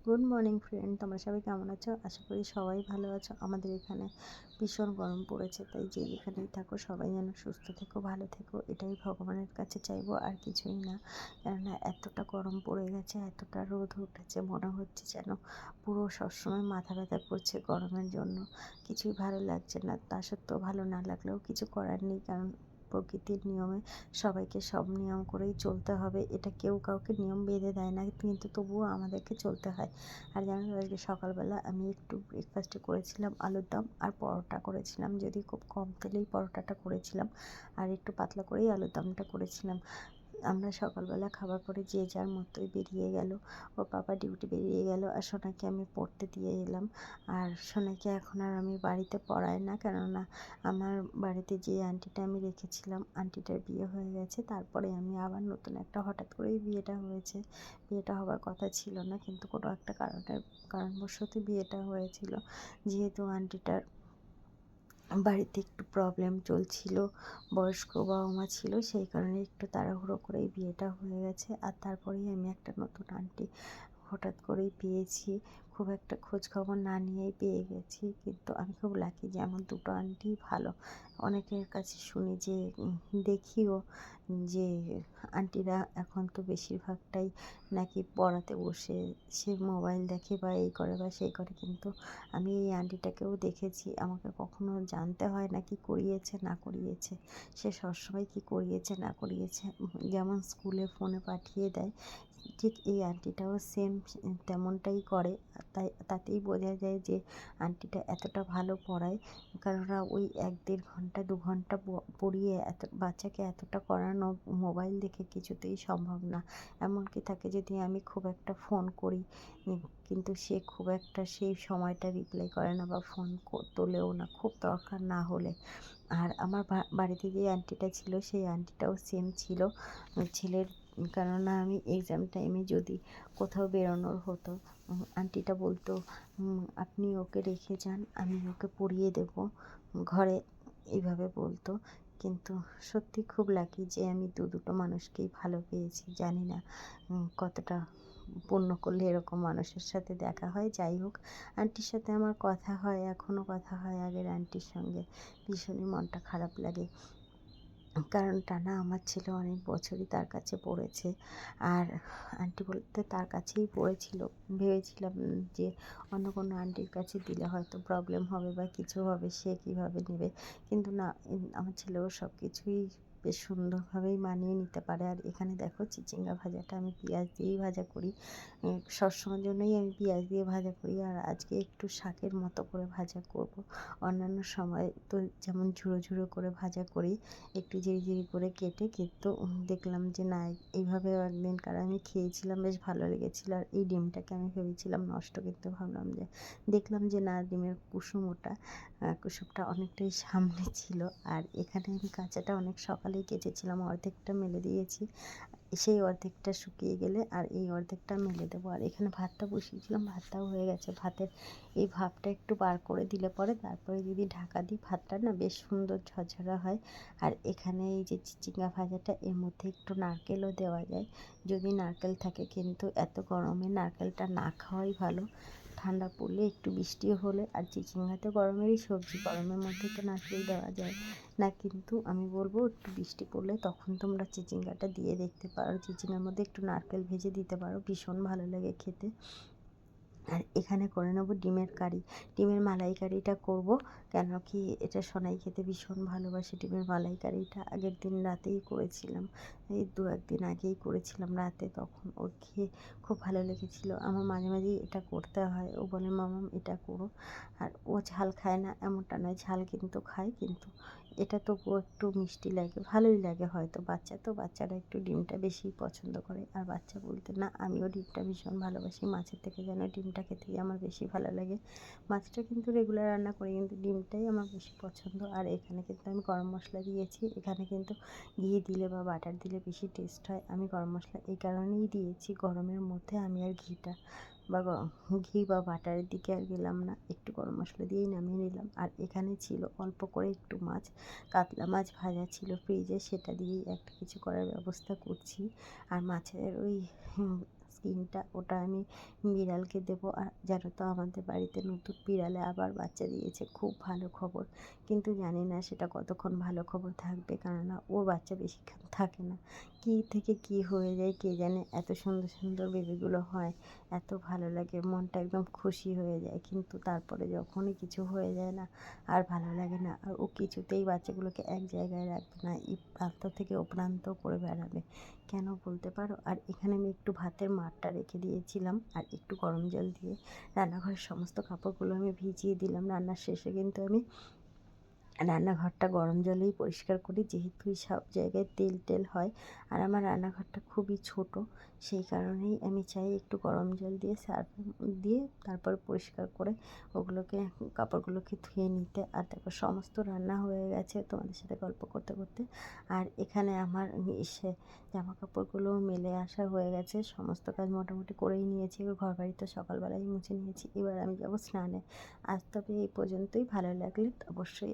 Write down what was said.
Good morning friend, তোমরা সবাই কেমন আছো? আশা করি সবাই ভালো আছো। আমাদের এখানে ভীষণ গরম পড়েছে, তাই যে যেখানেই থাকো সবাই যেন সুস্থ থেকো, ভালো থেকো, এটাই ভগবানের কাছে চাইবো, আর কিছুই না। কেননা এতটা গরম পড়ে গেছে, এতটা রোদ উঠেছে, মনে হচ্ছে যেন পুরো সবসময় মাথা ব্যথা করছে গরমের জন্য। কিছুই ভালো লাগছে না। তা সত্ত্বেও ভালো না লাগলেও কিছু করার নেই, কারণ প্রকৃতির নিয়মে সবাইকে সব নিয়ম করেই চলতে হবে। এটা কেউ কাউকে নিয়ম বেঁধে দেয় না, কিন্তু তবুও আমাদেরকে চলতে হয়। আর জানো তো, আজকে সকালবেলা আমি একটু ব্রেকফাস্টে করেছিলাম আলুর দম আর পরোটা করেছিলাম, যদি খুব কম তেলেই পরোটাটা করেছিলাম আর একটু পাতলা করেই আলুর দমটা করেছিলাম। আমরা সকালবেলা খাবার পরে যে যার মতোই বেরিয়ে গেল। ওর বাবা ডিউটি বেরিয়ে গেল, আর সোনাকে আমি পড়তে দিয়ে এলাম। আর সোনাকে এখন আর আমি বাড়িতে পড়াই না, কেননা আমার বাড়িতে যে আন্টিটা আমি রেখেছিলাম, আন্টিটার বিয়ে হয়ে গেছে। তারপরে আমি আবার নতুন একটা, হঠাৎ করেই বিয়েটা হয়েছে। বিয়েটা হবার কথা ছিল না, কিন্তু কোনো একটা কারণবশত বিয়েটা হয়েছিল। যেহেতু আন্টিটার বাড়িতে একটু প্রবলেম চলছিল, বয়স্ক বাবা মা ছিল, সেই কারণে একটু তাড়াহুড়ো করেই বিয়েটা হয়ে গেছে। আর তারপরেই আমি একটা নতুন আন্টি হঠাৎ করেই পেয়েছি, খুব একটা খোঁজ খবর না নিয়েই পেয়ে গেছি। কিন্তু আমি খুব লাকি যে আমার দুটো আন্টি ভালো। অনেকের কাছে শুনি যে দেখিও যে আন্টিরা এখন তো বেশিরভাগটাই নাকি পড়াতে বসে সে মোবাইল দেখে বা এই করে বা সেই করে, কিন্তু আমি এই আন্টিটাকেও দেখেছি, আমাকে কখনো জানতে হয় না কি করিয়েছে না করিয়েছে, সে সবসময় কি করিয়েছে না করিয়েছে যেমন স্কুলে ফোনে পাঠিয়ে দেয়, ঠিক এই আন্টিটাও সেম তেমনটাই করে। তাতেই বোঝা যায় যে আন্টিটা এতটা ভালো পড়ায়। কেননা ওই 1-1.5 ঘন্টা 2 ঘন্টা পড়িয়ে এত বাচ্চাকে এতটা করানো মোবাইল দেখে কিছুতেই সম্ভব না। এমনকি তাকে যদি আমি খুব একটা ফোন করি, কিন্তু সে খুব একটা সেই সময়টা রিপ্লাই করে না বা ফোন তোলেও না, খুব দরকার না হলে। আর আমার বাড়িতে যে আন্টিটা ছিল, সেই আন্টিটাও সেম ছিল ছেলের। কেননা আমি এক্সাম টাইমে যদি কোথাও বেরোনোর হতো, আন্টিটা বলতো আপনি ওকে রেখে যান, আমি ওকে পড়িয়ে দেবো ঘরে, এইভাবে বলতো। কিন্তু সত্যি খুব লাকি যে আমি দুটো মানুষকেই ভালো পেয়েছি। জানি না কতটা পুণ্য করলে এরকম মানুষের সাথে দেখা হয়। যাই হোক, আন্টির সাথে আমার কথা হয়, এখনও কথা হয় আগের আন্টির সঙ্গে। ভীষণই মনটা খারাপ লাগে, কারণ টানা আমার ছেলে অনেক বছরই তার কাছে পড়েছে। আর আন্টি বলতে তার কাছেই পড়েছিল। ভেবেছিলাম যে অন্য কোনো আন্টির কাছে দিলে হয়তো প্রবলেম হবে বা কিছু হবে, সে কীভাবে নেবে। কিন্তু না, আমার ছেলেও সব কিছুই বেশ সুন্দরভাবেই মানিয়ে নিতে পারে। আর এখানে দেখো, চিচিঙ্গা ভাজাটা আমি পেঁয়াজ দিয়েই ভাজা করি। সবসময়ের জন্যই আমি পেঁয়াজ দিয়ে ভাজা করি, আর আজকে একটু শাকের মতো করে ভাজা করব। অন্যান্য সময় তো যেমন ঝুড়ো ঝুড়ো করে ভাজা করি, একটু ঝিরিঝিরি করে কেটে, কিন্তু দেখলাম যে না, এইভাবেও একদিনকার আমি খেয়েছিলাম, বেশ ভালো লেগেছিলো। আর এই ডিমটাকে আমি ভেবেছিলাম নষ্ট, কিন্তু ভাবলাম যে দেখলাম যে না, ডিমের কুসুমটা অনেকটাই সামনে ছিল। আর এখানে আমি কাঁচাটা অনেক সকালেই কেটেছিলাম, অর্ধেকটা মেলে দিয়েছি, সেই অর্ধেকটা শুকিয়ে গেলে আর এই অর্ধেকটা মেলে দেবো। আর এখানে ভাতটা বসিয়েছিলাম, ভাতটাও হয়ে গেছে। ভাতের এই ভাপটা একটু বার করে দিলে পরে তারপরে যদি ঢাকা দিই, ভাতটা না বেশ সুন্দর ঝরঝরা হয়। আর এখানে এই যে চিচিঙ্গা ভাজাটা, এর মধ্যে একটু নারকেলও দেওয়া যায় যদি নারকেল থাকে, কিন্তু এত গরমে নারকেলটা না খাওয়াই ভালো। ঠান্ডা পড়লে একটু বৃষ্টি হলে, আর চিচিঙ্গা তো গরমেরই সবজি, গরমের মধ্যে তো নারকেল দেওয়া যায় না, কিন্তু আমি বলবো একটু বৃষ্টি পড়লে তখন তোমরা চিচিঙ্গাটা দিয়ে দেখতে পারো, চিচিঙ্গার মধ্যে একটু নারকেল ভেজে দিতে পারো, ভীষণ ভালো লাগে খেতে। আর এখানে করে নেবো ডিমের কারি, ডিমের মালাইকারিটা করব। কেন কি, এটা সোনাই খেতে ভীষণ ভালোবাসে। ডিমের মালাইকারিটা আগের দিন রাতেই করেছিলাম, এই 2-1 দিন আগেই করেছিলাম রাতে, তখন ওর খেয়ে খুব ভালো লেগেছিলো। আমার মাঝে মাঝেই এটা করতে হয়, ও বলে মামাম এটা করো। আর ও ঝাল খায় না এমনটা নয়, ঝাল কিন্তু খায়, কিন্তু এটা তবুও একটু মিষ্টি লাগে, ভালোই লাগে হয়তো। বাচ্চা তো, বাচ্চারা একটু ডিমটা বেশি পছন্দ করে। আর বাচ্চা বলতে না, আমিও ডিমটা ভীষণ ভালোবাসি, মাছের থেকে যেন ডিমটা খেতেই আমার বেশি ভালো লাগে। মাছটা কিন্তু রেগুলার রান্না করি, কিন্তু ডিমটাই আমার বেশি পছন্দ। আর এখানে কিন্তু আমি গরম মশলা দিয়েছি, এখানে কিন্তু ঘি দিলে বা বাটার দিলে বেশি টেস্ট হয়। আমি গরম মশলা এই কারণেই দিয়েছি, গরমের মধ্যে আমি আর ঘি বা বাটারের দিকে আর গেলাম না, একটু গরম মশলা দিয়েই নামিয়ে নিলাম। আর এখানে ছিল অল্প করে একটু মাছ, কাতলা মাছ ভাজা ছিল ফ্রিজে, সেটা দিয়েই একটা কিছু করার ব্যবস্থা করছি। আর মাছের ওই 3টা, ওটা আমি বিড়ালকে দেবো। আর জানো তো আমাদের বাড়িতে নতুন বিড়ালে আবার বাচ্চা দিয়েছে, খুব ভালো খবর। কিন্তু জানি না সেটা কতক্ষণ ভালো খবর থাকবে, কেননা ওর বাচ্চা বেশিক্ষণ থাকে না। কী থেকে কী হয়ে যায় কে জানে, এত সুন্দর সুন্দর বেবিগুলো হয়, এত ভালো লাগে, মনটা একদম খুশি হয়ে যায়। কিন্তু তারপরে যখনই কিছু হয়ে যায় না, আর ভালো লাগে না। আর ও কিছুতেই বাচ্চাগুলোকে এক জায়গায় রাখবে না, এই প্রান্ত থেকে ও প্রান্ত করে বেড়াবে। কেন বলতে পারো? আর এখানে আমি একটু ভাতের মাড়টা রেখে দিয়েছিলাম, আর একটু গরম জল দিয়ে রান্নাঘরের সমস্ত কাপড়গুলো আমি ভিজিয়ে দিলাম। রান্নার শেষে কিন্তু আমি রান্নাঘরটা গরম জলেই পরিষ্কার করি, যেহেতু সব জায়গায় তেল টেল হয়। আর আমার রান্নাঘরটা খুবই ছোট, সেই কারণেই আমি চাই একটু গরম জল দিয়ে সার্ফ দিয়ে তারপর পরিষ্কার করে ওগুলোকে, কাপড়গুলোকে ধুয়ে নিতে। আর তারপর সমস্ত রান্না হয়ে গেছে তোমাদের সাথে গল্প করতে করতে। আর এখানে আমার এসে জামা কাপড়গুলো মেলে আসা হয়ে গেছে, সমস্ত কাজ মোটামুটি করেই নিয়েছি। ঘর বাড়ি তো সকালবেলাই মুছে নিয়েছি, এবার আমি যাবো স্নানে। আজ তবে এই পর্যন্তই। ভালো লাগলে অবশ্যই